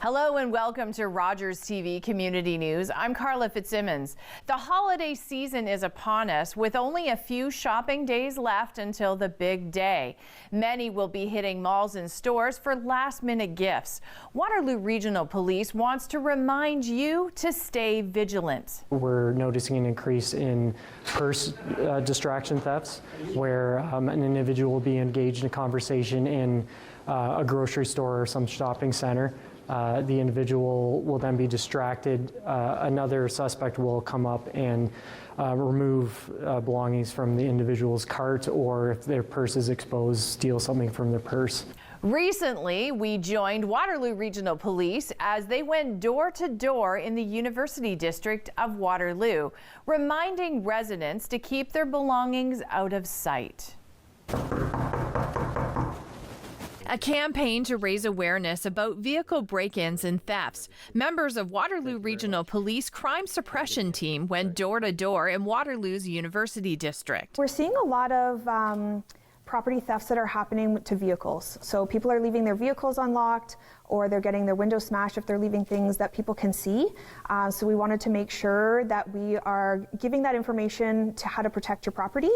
Hello and welcome to Rogers TV Community News. I'm Carla Fitzsimmons. The holiday season is upon us with only a few shopping days left until the big day. Many will be hitting malls and stores for last-minute gifts. Waterloo Regional Police wants to remind you to stay vigilant. We're noticing an increase in purse distraction thefts where an individual will be engaged in a conversation in a grocery store or some shopping center. The individual will then be distracted. Another suspect will come up and remove belongings from the individual's cart, or if their purse is exposed, steal something from their purse. Recently, we joined Waterloo Regional Police as they went door to door in the University District of Waterloo, reminding residents to keep their belongings out of sight. A campaign to raise awareness about vehicle break-ins and thefts. Members of Waterloo Regional Police Crime Suppression Team went door to door in Waterloo's University District. We're seeing a lot of property thefts that are happening to vehicles. So people are leaving their vehicles unlocked, or they're getting their windows smashed if they're leaving things that people can see. So we wanted to make sure that we are giving that information to how to protect your property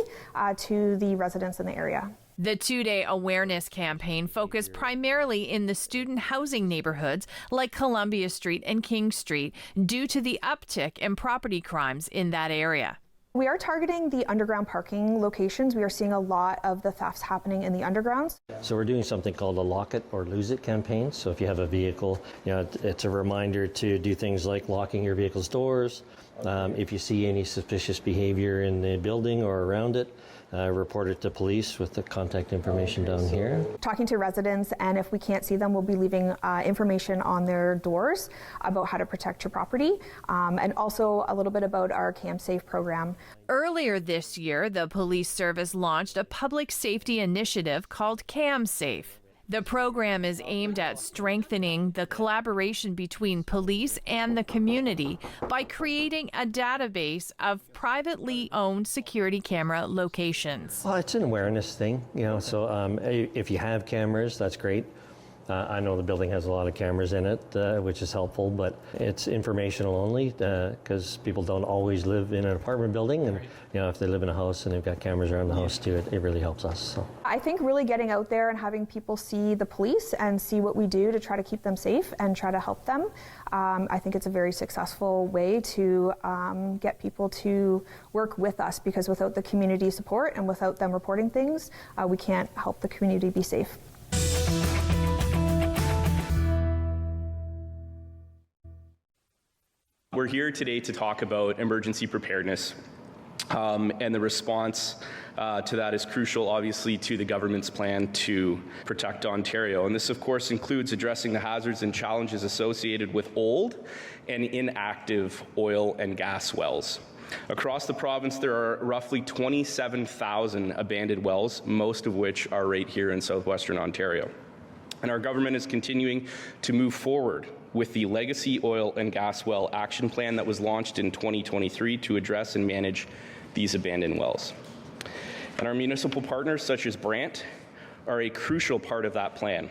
to the residents in the area. The two-day awareness campaign focused primarily in the student housing neighborhoods like Columbia Street and King Street due to the uptick in property crimes in that area. We are targeting the underground parking locations. We are seeing a lot of the thefts happening in the undergrounds. So we're doing something called a lock it or lose it campaign. So if you have a vehicle, it's a reminder to do things like locking your vehicle's doors. If you see any suspicious behavior in the building or around it, report it to police with the contact information down here. Talking to residents, and if we can't see them, we'll be leaving information on their doors about how to protect your property, and also a little bit about our CamSafe program. Earlier this year, the police service launched a public safety initiative called CamSafe. The program is aimed at strengthening the collaboration between police and the community by creating a database of privately owned security camera locations. Well, it's an awareness thing, so if you have cameras, that's great. I know the building has a lot of cameras in it, which is helpful, but it's informational only because people don't always live in an apartment building, and if they live in a house and they've got cameras around the house too, it really helps us. So. I think really getting out there and having people see the police and see what we do to try to keep them safe and try to help them, I think it's a very successful way to get people to work with us, because without the community support and without them reporting things, we can't help the community be safe. We're here today to talk about emergency preparedness, and the response to that is crucial, obviously, to the government's plan to protect Ontario. And this, of course, includes addressing the hazards and challenges associated with old and inactive oil and gas wells. Across the province, there are roughly 27,000 abandoned wells, most of which are right here in southwestern Ontario. And our government is continuing to move forward with the Legacy Oil and Gas Well Action Plan that was launched in 2023 to address and manage these abandoned wells. And our municipal partners, such as Brant, are a crucial part of that plan.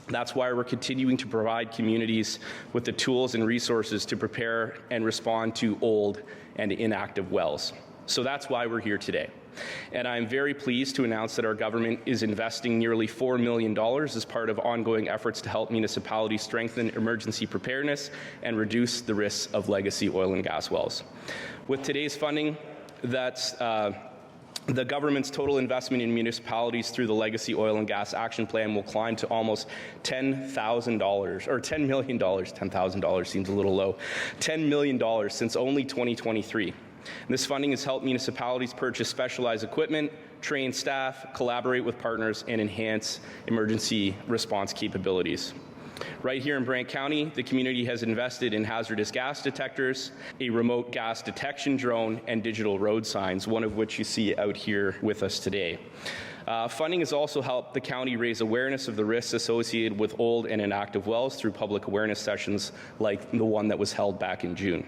That's why we're continuing to provide communities with the tools and resources to prepare and respond to old and inactive wells. So that's why we're here today. And I'm very pleased to announce that our government is investing nearly $4 million as part of ongoing efforts to help municipalities strengthen emergency preparedness and reduce the risks of legacy oil and gas wells. With today's funding, that's the government's total investment in municipalities through the Legacy Oil and Gas Action Plan will climb to almost $10,000, or $10 million. $10,000 seems a little low. $10 million since only 2023. This funding has helped municipalities purchase specialized equipment, train staff, collaborate with partners, and enhance emergency response capabilities. Right here in Brant County, the community has invested in hazardous gas detectors, a remote gas detection drone, and digital road signs, one of which you see out here with us today. Funding has also helped the county raise awareness of the risks associated with old and inactive wells through public awareness sessions like the one that was held back in June.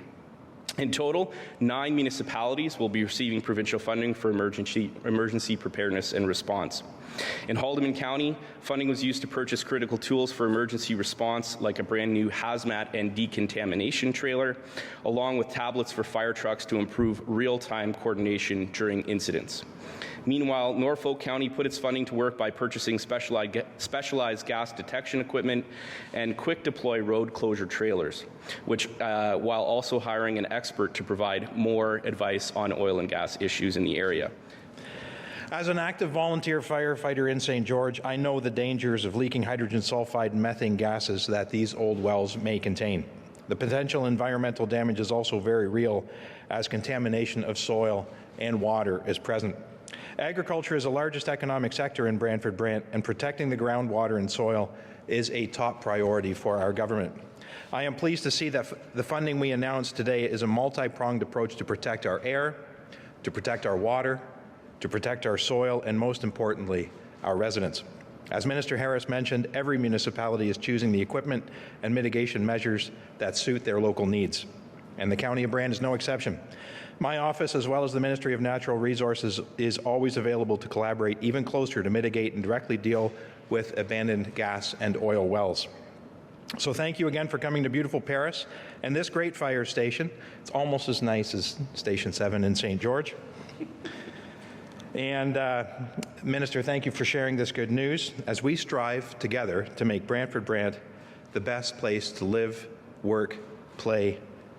In total, 9 municipalities will be receiving provincial funding for emergency preparedness and response. In Haldimand County, funding was used to purchase critical tools for emergency response, like a brand new hazmat and decontamination trailer, along with tablets for fire trucks to improve real-time coordination during incidents. Meanwhile, Norfolk County put its funding to work by purchasing specialized gas detection equipment and quick deploy road closure trailers, which, while also hiring an expert to provide more advice on oil and gas issues in the area. As an active volunteer firefighter in St. George, I know the dangers of leaking hydrogen sulfide and methane gases that these old wells may contain. The potential environmental damage is also very real, as contamination of soil and water is present. Agriculture is the largest economic sector in Brantford-Brant, and protecting the groundwater and soil is a top priority for our government. I am pleased to see that the funding we announced today is a multi-pronged approach to protect our air, to protect our water, to protect our soil, and most importantly, our residents. As Minister Harris mentioned, every municipality is choosing the equipment and mitigation measures that suit their local needs, and the County of Brant is no exception. My office, as well as the Ministry of Natural Resources, is always available to collaborate even closer to mitigate and directly deal with abandoned gas and oil wells. So thank you again for coming to beautiful Paris and this great fire station. It's almost as nice as Station 7 in St. George. And Minister, thank you for sharing this good news as we strive together to make Brantford-Brant the best place to live, work, play,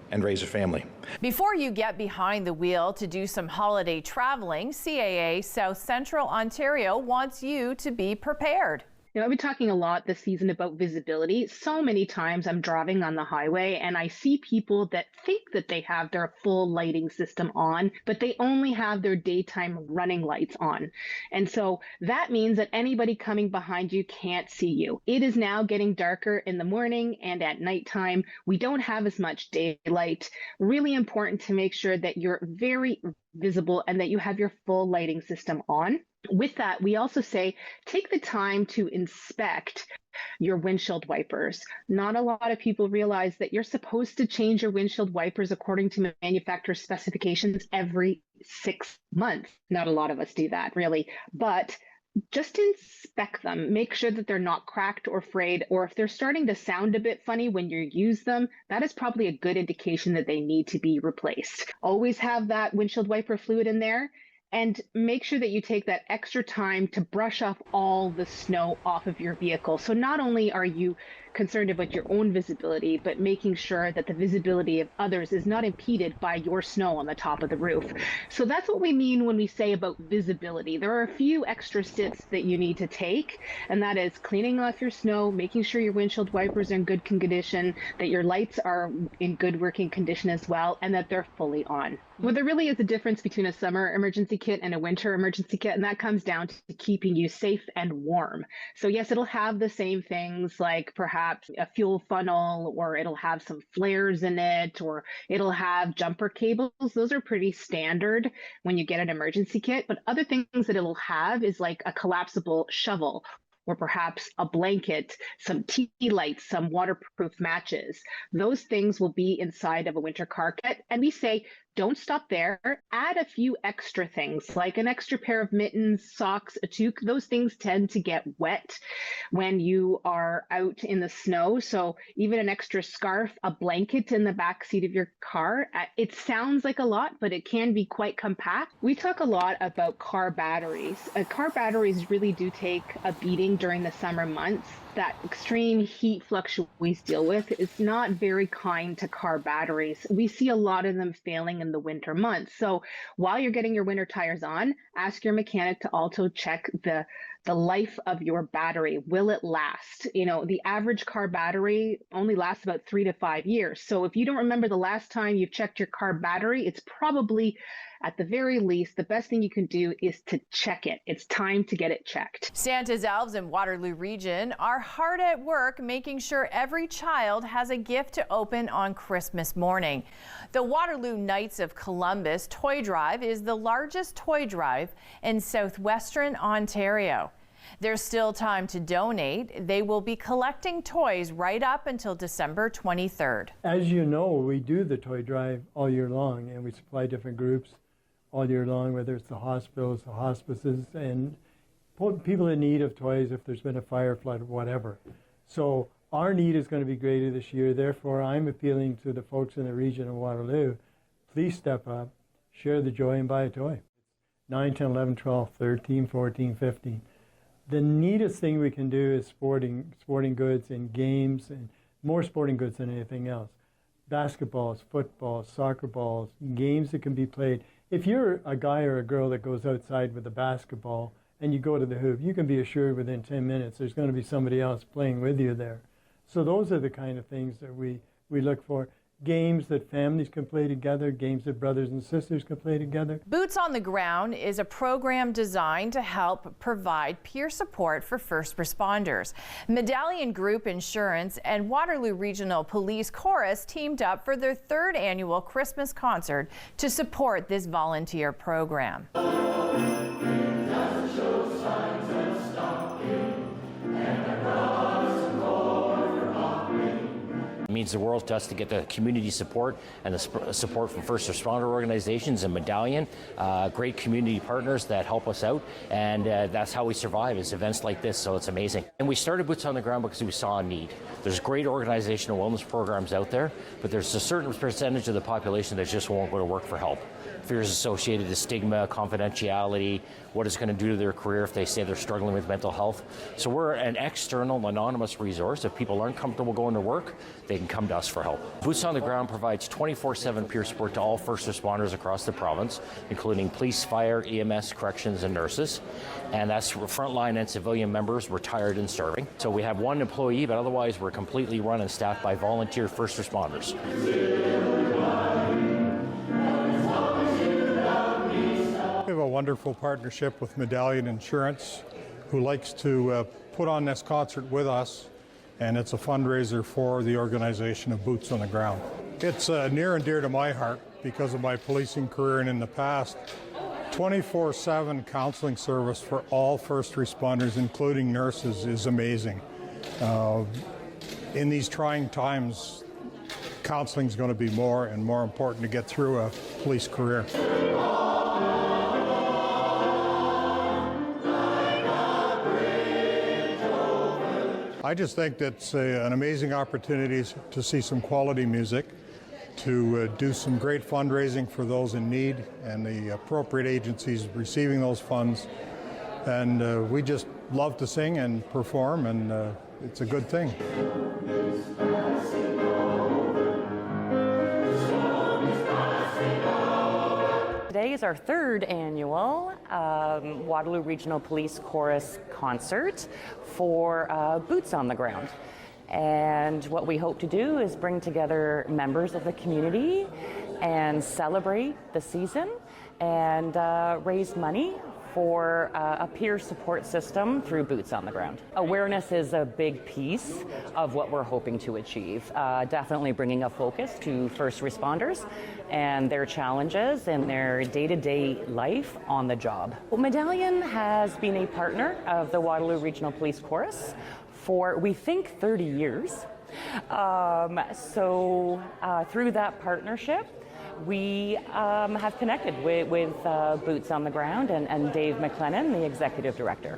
and raise a family. Before you get behind the wheel to do some holiday traveling, CAA South Central Ontario wants you to be prepared. I've been talking a lot this season about visibility. So many times I'm driving on the highway and I see people that think that they have their full lighting system on, but they only have their daytime running lights on. And so that means that anybody coming behind you can't see you. It is now getting darker in the morning and at nighttime. We don't have as much daylight. Really important to make sure that you're very visible and that you have your full lighting system on. With that, we also say take the time to inspect your windshield wipers. Not a lot of people realize that you're supposed to change your windshield wipers according to manufacturer specifications every 6 months. Not a lot of us do that, really, but just inspect them. Make sure that they're not cracked or frayed, or if they're starting to sound a bit funny when you use them, that is probably a good indication that they need to be replaced. Always have that windshield wiper fluid in there. And make sure that you take that extra time to brush off all the snow off of your vehicle. So not only are you concerned about your own visibility, but making sure that the visibility of others is not impeded by your snow on the top of the roof. So that's what we mean when we say about visibility. There are a few extra steps that you need to take, and that is cleaning off your snow, making sure your windshield wipers are in good condition, that your lights are in good working condition as well, and that they're fully on. Well, there really is a difference between a summer emergency kit and a winter emergency kit, and that comes down to keeping you safe and warm. So yes, it'll have the same things like perhaps a fuel funnel, or it'll have some flares in it, or it'll have jumper cables. Those are pretty standard when you get an emergency kit, but other things that it'll have is like a collapsible shovel, or perhaps a blanket, some tea lights, some waterproof matches. Those things will be inside of a winter car kit. And we say, don't stop there. Add a few extra things like an extra pair of mittens, socks, a toque. Those things tend to get wet when you are out in the snow. So even an extra scarf, a blanket in the back seat of your car. It sounds like a lot, but it can be quite compact. We talk a lot about car batteries. Car batteries really do take a beating during the summer months. That extreme heat fluctuation we deal with is not very kind to car batteries. We see a lot of them failing in the winter months. So while you're getting your winter tires on, ask your mechanic to also check the life of your battery. Will it last? The average car battery only lasts about 3 to 5 years. So if you don't remember the last time you checked your car battery, it's probably, at the very least, the best thing you can do is to check it. It's time to get it checked. Santa's elves in Waterloo Region are hard at work making sure every child has a gift to open on Christmas morning. The Waterloo Knights of Columbus Toy Drive is the largest toy drive in southwestern Ontario. There's still time to donate. They will be collecting toys right up until December 23rd. As you know, we do the toy drive all year long, and we supply different groups all year long, whether it's the hospitals, the hospices, and people in need of toys if there's been a fire, flood, whatever. So our need is going to be greater this year. Therefore, I'm appealing to the folks in the region of Waterloo, please step up, share the joy, and buy a toy. 9, 10, 11, 12, 13, 14, 15. The neatest thing we can do is sporting goods and games, and more sporting goods than anything else. Basketballs, footballs, soccer balls, games that can be played. If you're a guy or a girl that goes outside with a basketball and you go to the hoop, you can be assured within 10 minutes there's going to be somebody else playing with you there. So those are the kind of things that we look for. Games that families can play together, games that brothers and sisters can play together. Boots on the Ground is a program designed to help provide peer support for first responders. Medallion Group Insurance and Waterloo Regional Police Chorus teamed up for their 3rd annual Christmas concert to support this volunteer program. It means the world to us to get the community support and the support from first responder organizations and Medallion, great community partners that help us out, and that's how we survive, is events like this, so it's amazing. And we started Boots on the Ground because we saw a need. There's great organizational wellness programs out there, but there's a certain percentage of the population that just won't go to work for help. Fears associated to stigma, confidentiality, what it's going to do to their career if they say they're struggling with mental health. So we're an external, anonymous resource. If people aren't comfortable going to work, they can come to us for help. Boots on the Ground provides 24/7 peer support to all first responders across the province, including police, fire, EMS, corrections, and nurses. And that's frontline and civilian members, retired and serving. So we have one employee, but otherwise we're completely run and staffed by volunteer first responders. We have a wonderful partnership with Medallion Insurance, who likes to put on this concert with us, and it's a fundraiser for the organization of Boots on the Ground. It's near and dear to my heart because of my policing career, and in the past, 24/7 counseling service for all first responders, including nurses, is amazing. In these trying times, counseling is going to be more and more important to get through a police career. I just think that's an amazing opportunity to see some quality music, to do some great fundraising for those in need and the appropriate agencies receiving those funds. And we just love to sing and perform, and it's a good thing. Today is our 3rd annual Waterloo Regional Police Chorus concert for Boots on the Ground. And what we hope to do is bring together members of the community and celebrate the season and raise money for a peer support system through Boots on the Ground. Awareness is a big piece of what we're hoping to achieve. Definitely bringing a focus to first responders and their challenges and their day-to-day life on the job. Well, Medallion has been a partner of the Waterloo Regional Police Chorus for, we think, 30 years. Through that partnership, we have connected with Boots on the Ground and Dave McLennan, the Executive Director.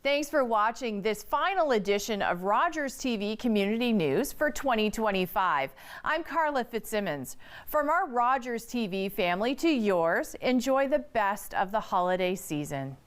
Thanks for watching this final edition of Rogers TV Community News for 2025. I'm Carla Fitzsimmons. From our Rogers TV family to yours, enjoy the best of the holiday season.